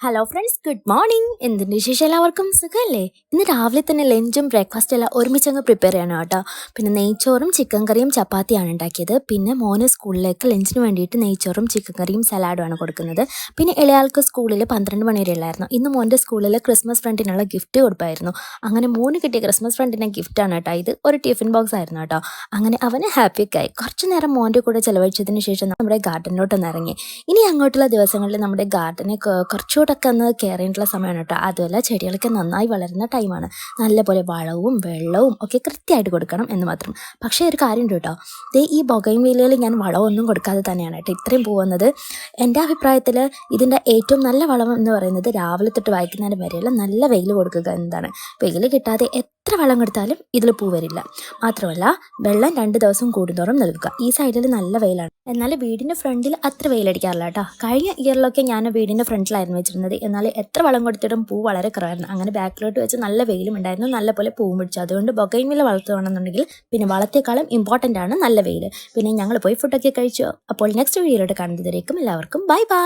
Hello friends, good morning. എന്തിൻ്റെ വിശേഷം? എല്ലാവർക്കും സുഖമല്ലേ? ഇന്ന് രാവിലെ തന്നെ ലഞ്ചും ബ്രേക്ക്ഫാസ്റ്റ് എല്ലാം ഒരുമിച്ചങ്ങ് പ്രിപ്പയർ ചെയ്യണം കേട്ടോ. പിന്നെ നെയ്ച്ചോറും ചിക്കൻ കറിയും ചപ്പാത്തിയാണ് ഉണ്ടാക്കിയത്. പിന്നെ മോന് സ്കൂളിലേക്ക് ലഞ്ചിന് വേണ്ടിയിട്ട് നെയ്ച്ചോറും ചിക്കൻ കറിയും സലാഡുമാണ് കൊടുക്കുന്നത്. പിന്നെ ഇളയാൾക്ക് സ്കൂളിൽ 12 മണി വരെ ഉള്ളായിരുന്നു. ഇന്ന് മോൻ്റെ സ്കൂളിൽ ക്രിസ്മസ് ഫ്രണ്ടിനുള്ള ഗിഫ്റ്റ് കൊടുപ്പായിരുന്നു. അങ്ങനെ മോന് കിട്ടിയ ക്രിസ്മസ് ഫ്രണ്ടിൻ്റെ ഗിഫ്റ്റാണ് കേട്ടോ ഇത്. ഒരു ടിഫിൻ ബോക്സ് ആയിരുന്നു കേട്ടോ. അങ്ങനെ അവന് ഹാപ്പിയൊക്കെ ആയി. കുറച്ച് നേരം മോൻ്റെ കൂടെ ചിലവഴിച്ചതിന് ശേഷം നമ്മുടെ ഗാർഡനിലോട്ടൊന്ന് ഇറങ്ങി. ഇനി അങ്ങോട്ടുള്ള ദിവസങ്ങളിൽ നമ്മുടെ ഗാർഡനെ കുറച്ചുകൂടെ ഒന്ന് കെയർ ചെയ്യേണ്ട സമയമാണ് കേട്ടോ. അതുമല്ല, ചെടികളൊക്കെ നന്നായി വളരുന്ന ടൈമാണ്. നല്ലപോലെ വളവും വെള്ളവും ഒക്കെ കൃത്യമായിട്ട് കൊടുക്കണം എന്ന് മാത്രം. പക്ഷേ ഒരു കാര്യമുണ്ട് കേട്ടോ, ഈ ബൊഗൈൻവില്ലയിൽ ഞാൻ വളമൊന്നും കൊടുക്കാതെ തന്നെയാണ് കേട്ടോ ഇത്രയും പോകുന്നത്. എൻ്റെ അഭിപ്രായത്തിൽ ഇതിൻ്റെ ഏറ്റവും നല്ല വളം എന്ന് പറയുന്നത് രാവിലെ തൊട്ട് വൈകുന്നേരം വരെയുള്ള നല്ല വെയിൽ കൊടുക്കുക എന്നതാണ്. വെയിൽ കിട്ടാതെ എത്ര വളം കൊടുത്താലും ഇതിൽ പൂ വരില്ല. മാത്രമല്ല, വെള്ളം 2 ദിവസം കൂടുന്തോറും നൽകുക. ഈ സൈഡിൽ നല്ല വെയിലാണ്, എന്നാൽ വീടിൻ്റെ ഫ്രണ്ടിൽ അത്ര വെയിലടിക്കാറില്ല കേട്ടോ. കഴിഞ്ഞ ഇയറിലൊക്കെ ഞാൻ വീടിൻ്റെ ഫ്രണ്ടിലായിരുന്നു വെച്ചിരുന്നത്. എന്നാൽ എത്ര വളം കൊടുത്തിട്ടും പൂ വളരെ കുറവായിരുന്നു. അങ്ങനെ ബാക്കിലോട്ട് വെച്ച് നല്ല വെയിലും ഉണ്ടായിരുന്നു, നല്ലപോലെ പൂവും പിടിച്ചു. അതുകൊണ്ട് ബൊഗൈൻവില്ല വളർത്തുകയാണെന്നുണ്ടെങ്കിൽ പിന്നെ വളത്തേക്കാളും ഇമ്പോർട്ടൻ്റ് ആണ് നല്ല വെയിൽ. പിന്നെ ഞങ്ങൾ പോയി ഫുഡൊക്കെ കഴിച്ചു. അപ്പോൾ നെക്സ്റ്റ് വീഡിയോയിലോട്ട് കാണുന്നതിലേക്കും എല്ലാവർക്കും ബൈ ബൈ.